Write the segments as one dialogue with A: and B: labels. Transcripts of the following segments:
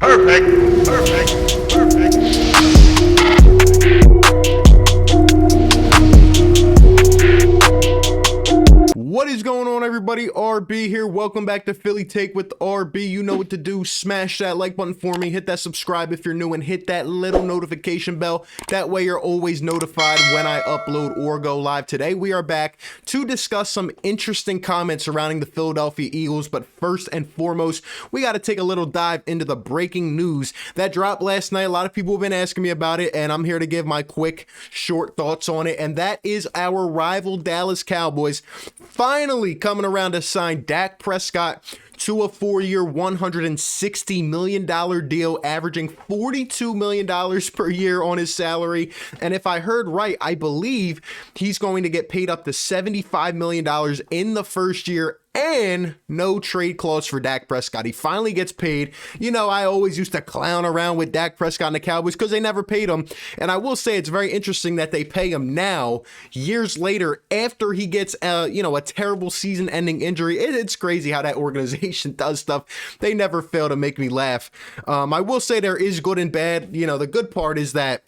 A: Perfect. Perfect. Perfect.
B: What is going on, everybody? RB here. Welcome back to Philly Take with RB. You know what to do. Smash that like button for me. Hit that subscribe if you're new and hit that little notification bell. That way you're always notified when I upload or go live. Today we are back to discuss some interesting comments surrounding the Philadelphia Eagles. But first and foremost, we got to take a little dive into the breaking news that dropped last night. A lot of people have been asking me about it, and I'm here to give my quick, short thoughts on it. And that is our rival Dallas Cowboys finally coming around to sign Dak Prescott to a 4-year, $160 million deal, averaging $42 million per year on his salary. And if I heard right, I believe he's going to get paid up to $75 million in the first year, and no trade clause for Dak Prescott. He finally gets paid. You know, I always used to clown around with Dak Prescott and the Cowboys because they never paid him. And I will say it's very interesting that they pay him now, years later, after he gets, a terrible season-ending injury. It's crazy how that organization does stuff. They never fail to make me laugh. I will say there is good and bad. You know, the good part is that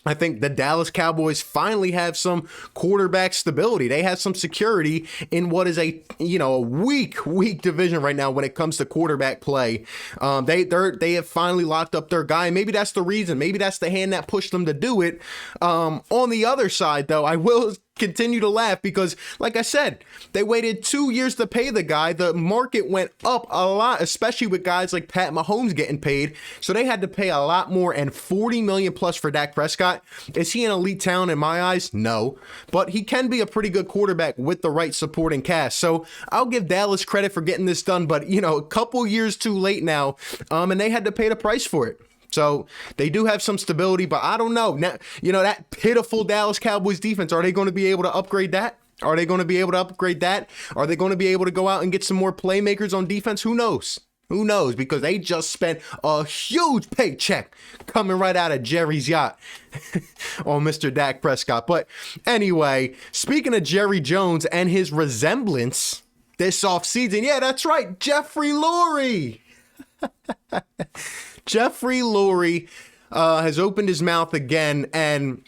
B: I think the Dallas Cowboys finally have some quarterback stability. They have some security in what is a weak division right now when it comes to quarterback play. They have finally locked up their guy. Maybe that's the reason. Maybe that's the hand that pushed them to do it. On the other side, though, I will continue to laugh because, like I said, they waited 2 years to pay the guy. The market went up a lot, especially with guys like Pat Mahomes getting paid. So they had to pay a lot more, and $40 million plus for Dak Prescott. Is he an elite talent in my eyes? No, but he can be a pretty good quarterback with the right supporting cast. So I'll give Dallas credit for getting this done, but a couple years too late now, and they had to pay the price for it. So they do have some stability, but I don't know. Now, that pitiful Dallas Cowboys defense, are they going to be able to upgrade that? Are they going to be able to upgrade that? Are they going to be able to go out and get some more playmakers on defense? Who knows? Who knows? Because they just spent a huge paycheck coming right out of Jerry's yacht on Mr. Dak Prescott. But anyway, speaking of Jerry Jones and his resemblance this offseason, yeah, that's right, Jeffrey Lurie. Jeffrey Lurie has opened his mouth again, and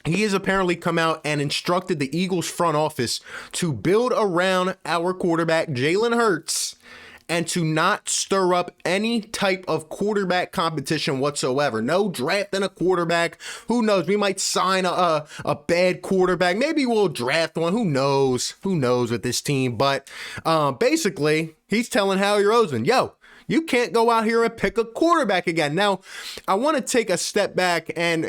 B: he has apparently come out and instructed the Eagles front office to build around our quarterback, Jalen Hurts, and to not stir up any type of quarterback competition whatsoever. No drafting a quarterback. Who knows? We might sign a bad quarterback. Maybe we'll draft one. Who knows? Who knows with this team? But basically, he's telling Howie Roseman, yo, you can't go out here and pick a quarterback again. Now, I want to take a step back and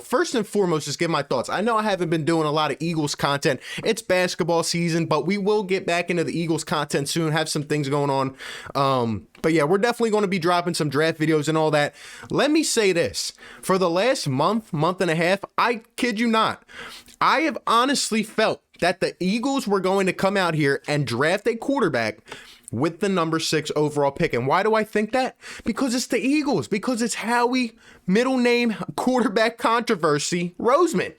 B: first and foremost, just give my thoughts. I know I haven't been doing a lot of Eagles content. It's basketball season, but we will get back into the Eagles content soon, have some things going on. But yeah, we're definitely going to be dropping some draft videos and all that. Let me say this. For the last month and a half, I kid you not, I have honestly felt that the Eagles were going to come out here and draft a quarterback with the number 6 overall pick. And why do I think that? Because it's the Eagles. Because it's Howie, middle name, quarterback controversy, Roseman.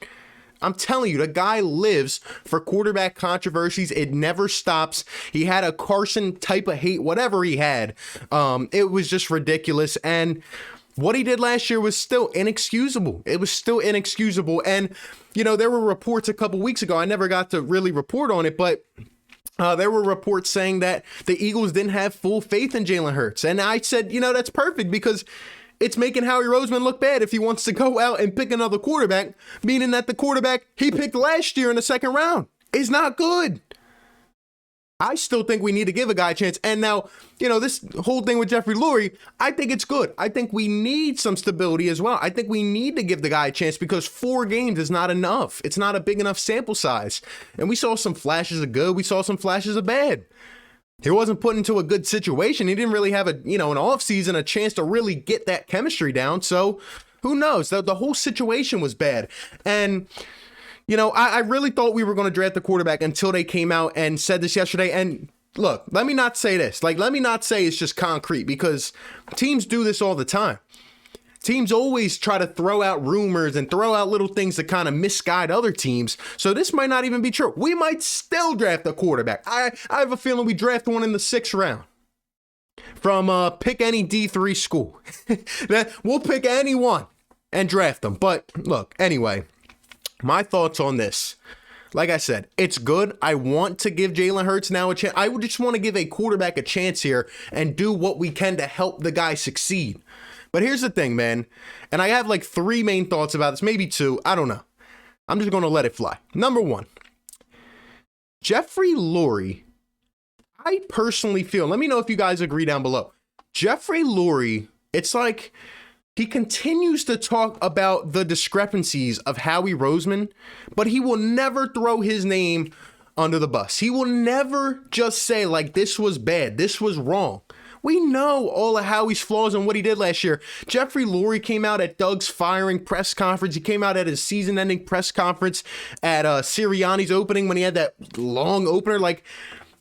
B: I'm telling you, the guy lives for quarterback controversies. It never stops. He had a Carson type of hate, whatever he had. It was just ridiculous. And what he did last year was still inexcusable. It was still inexcusable. And, there were reports a couple weeks ago. I never got to really report on it, but there were reports saying that the Eagles didn't have full faith in Jalen Hurts. And I said, that's perfect because it's making Howie Roseman look bad if he wants to go out and pick another quarterback, meaning that the quarterback he picked last year in the second round is not good. I still think we need to give a guy a chance. And now, this whole thing with Jeffrey Lurie, I think it's good. I think we need some stability as well. I think we need to give the guy a chance because 4 games is not enough. It's not a big enough sample size. And we saw some flashes of good. We saw some flashes of bad. He wasn't put into a good situation. He didn't really have an offseason, a chance to really get that chemistry down. So who knows? The whole situation was bad. And I really thought we were going to draft the quarterback until they came out and said this yesterday. And look, let me not say this. Let me not say it's just concrete because teams do this all the time. Teams always try to throw out rumors and throw out little things to kind of misguide other teams. So this might not even be true. We might still draft a quarterback. I have a feeling we draft one in the 6th round. from pick any D3 school. We'll pick anyone and draft them. But look, anyway, my thoughts on this. Like I said, it's good. I want to give Jalen Hurts now a chance. I would just want to give a quarterback a chance here and do what we can to help the guy succeed. But here's the thing, man. And I have like 3 main thoughts about this, maybe 2. I don't know. I'm just going to let it fly. Number 1, Jeffrey Lurie. I personally feel, let me know if you guys agree down below. Jeffrey Lurie, it's like he continues to talk about the discrepancies of Howie Roseman, but he will never throw his name under the bus. He will never just say, like, this was bad, this was wrong. We know all of Howie's flaws and what he did last year. Jeffrey Lurie came out at Doug's firing press conference. He came out at his season-ending press conference at Sirianni's opening when he had that long opener. Like,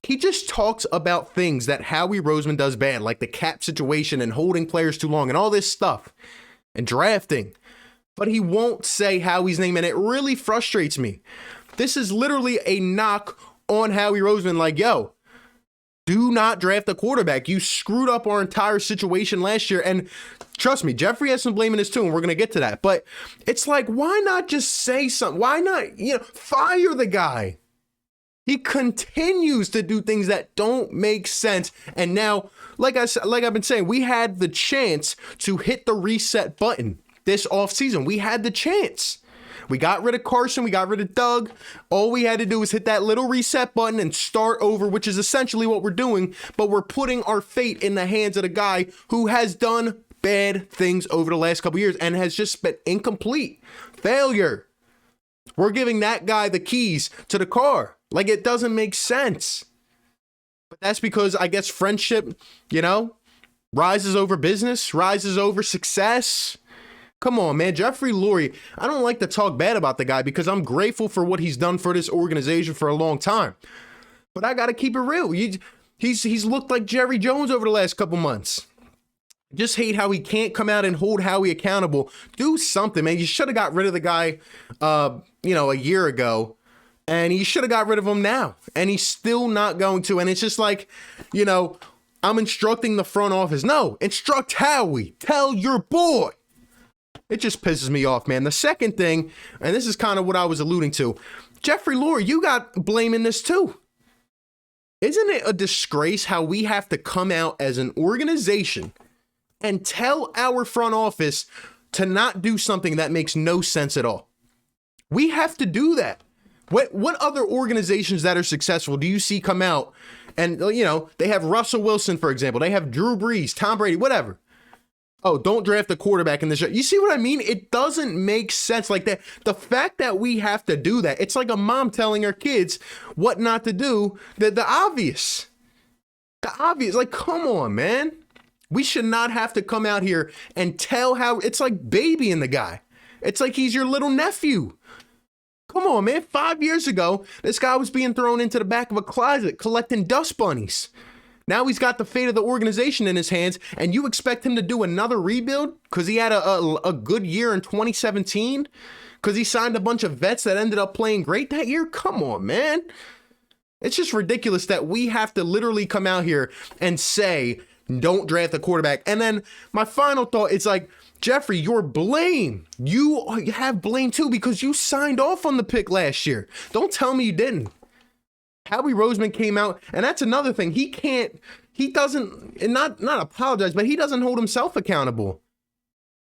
B: he just talks about things that Howie Roseman does bad, like the cap situation and holding players too long and all this stuff and drafting. But he won't say Howie's name, and it really frustrates me. This is literally a knock on Howie Roseman, like, yo, do not draft a quarterback. You screwed up our entire situation last year. And trust me, Jeffrey has some blame in this too, and we're going to get to that. But it's like, why not just say something? Why not, fire the guy? He continues to do things that don't make sense. And now, like I've been saying, we had the chance to hit the reset button this offseason. We had the chance. We got rid of Carson. We got rid of Doug. All we had to do was hit that little reset button and start over, which is essentially what we're doing. But we're putting our fate in the hands of the guy who has done bad things over the last couple years and has just been incomplete. Failure. We're giving that guy the keys to the car. Like, it doesn't make sense. But that's because, I guess, friendship, rises over business, rises over success. Come on, man. Jeffrey Lurie, I don't like to talk bad about the guy because I'm grateful for what he's done for this organization for a long time. But I got to keep it real. He's looked like Jerry Jones over the last couple months. Just hate how he can't come out and hold Howie accountable. Do something, man. You should have got rid of the guy, a year ago. And he should have got rid of him now. And he's still not going to. And it's just like, I'm instructing the front office. No, instruct Howie. Tell your boy. It just pisses me off, man. The second thing, and this is kind of what I was alluding to, Jeffrey Lurie, you got blame in this too. Isn't it a disgrace how we have to come out as an organization and tell our front office to not do something that makes no sense at all? We have to do that. What other organizations that are successful do you see come out and, they have Russell Wilson, for example. They have Drew Brees, Tom Brady, whatever. Oh, don't draft a quarterback in this show. You see what I mean? It doesn't make sense like that. The fact that we have to do that, it's like a mom telling her kids what not to do. The obvious. The obvious. Like, come on, man. We should not have to come out here and tell how it's like babying the guy. It's like he's your little nephew. Come on, man. 5 years ago, this guy was being thrown into the back of a closet collecting dust bunnies. Now he's got the fate of the organization in his hands, and you expect him to do another rebuild because he had a good year in 2017? Because he signed a bunch of vets that ended up playing great that year? Come on, man. It's just ridiculous that we have to literally come out here and say, don't draft a quarterback. And then my final thought is like, Jeffrey, your blame. You have blame too because you signed off on the pick last year. Don't tell me you didn't. Howie Roseman came out, and that's another thing. He doesn't apologize, but he doesn't hold himself accountable.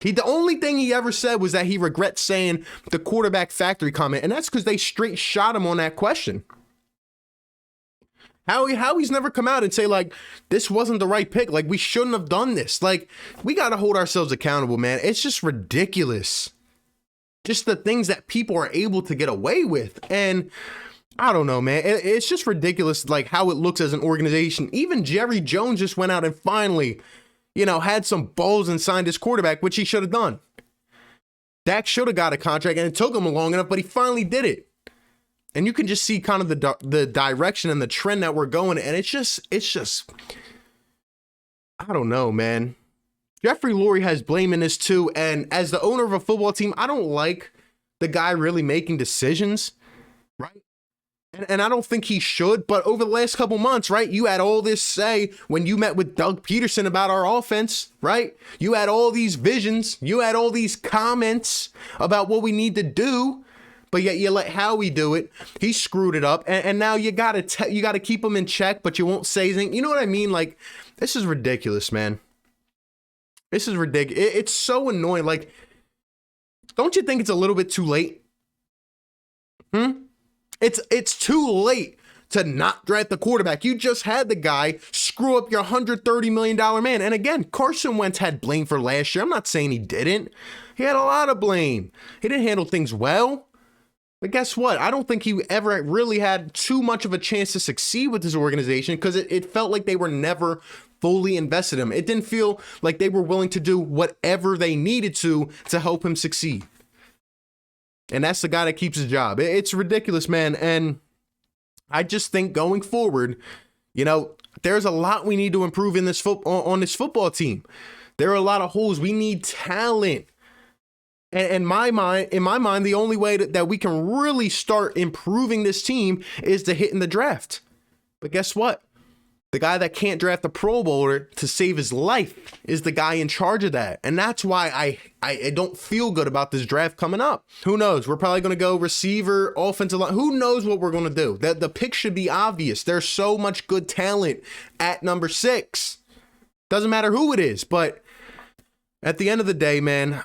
B: The only thing he ever said was that he regrets saying the quarterback factory comment, and that's because they straight shot him on that question. Howie's never come out and say, like, this wasn't the right pick. Like, we shouldn't have done this. Like, we got to hold ourselves accountable, man. It's just ridiculous. Just the things that people are able to get away with. And I don't know, man. It's just ridiculous, like, how it looks as an organization. Even Jerry Jones just went out and finally, had some balls and signed his quarterback, which he should have done. Dak should have got a contract, and it took him long enough, but he finally did it. And you can just see kind of the direction and the trend that we're going. And it's just, I don't know, man. Jeffrey Lurie has blame in this too. And as the owner of a football team, I don't like the guy really making decisions, right? And I don't think he should, but over the last couple months, right, you had all this say when you met with Doug Peterson about our offense, right? You had all these visions, you had all these comments about what we need to do, but yet you let Howie do it. He screwed it up, and now you gotta keep him in check, but you won't say anything. You know what I mean? Like, this is ridiculous, man. This is ridiculous. It's so annoying. Like, don't you think it's a little bit too late? It's too late to not draft the quarterback. You just had the guy screw up your $130 million man. And again, Carson Wentz had blame for last year. I'm not saying he didn't. He had a lot of blame. He didn't handle things well. But guess what? I don't think he ever really had too much of a chance to succeed with this organization because it felt like they were never fully invested in him. It didn't feel like they were willing to do whatever they needed to help him succeed. And that's the guy that keeps his job. It's ridiculous, man. And I just think going forward, you know, there's a lot we need to improve in this on this football team. There are a lot of holes. We need talent. And in my mind, the only way that we can really start improving this team is to hit in the draft. But guess what? The guy that can't draft a Pro Bowler to save his life is the guy in charge of that. And that's why I don't feel good about this draft coming up. Who knows? We're probably going to go receiver, offensive line. Who knows what we're going to do? The pick should be obvious. There's so much good talent at number 6. Doesn't matter who it is. But at the end of the day, man,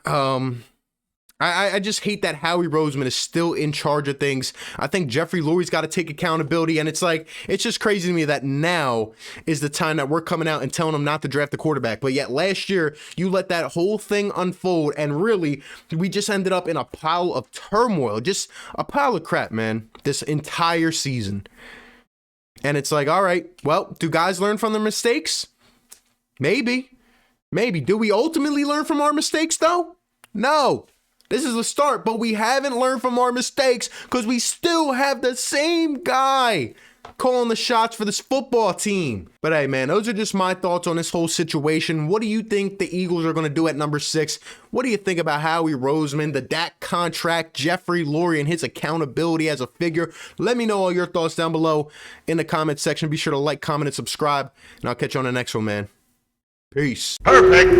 B: I just hate that Howie Roseman is still in charge of things. I think Jeffrey Lurie's got to take accountability, and it's like, it's just crazy to me that now is the time that we're coming out and telling him not to draft the quarterback. But yet last year, you let that whole thing unfold, and really, we just ended up in a pile of turmoil, just a pile of crap, man, this entire season. And it's like, all right, well, do guys learn from their mistakes? Maybe. Do we ultimately learn from our mistakes, though? No. This is a start, but we haven't learned from our mistakes because we still have the same guy calling the shots for this football team. But hey, man, those are just my thoughts on this whole situation. What do you think the Eagles are going to do at number 6? What do you think about Howie Roseman, the Dak contract, Jeffrey Lurie, and his accountability as a figure? Let me know all your thoughts down below in the comment section. Be sure to like, comment, and subscribe, and I'll catch you on the next one, man. Peace.
A: Perfect.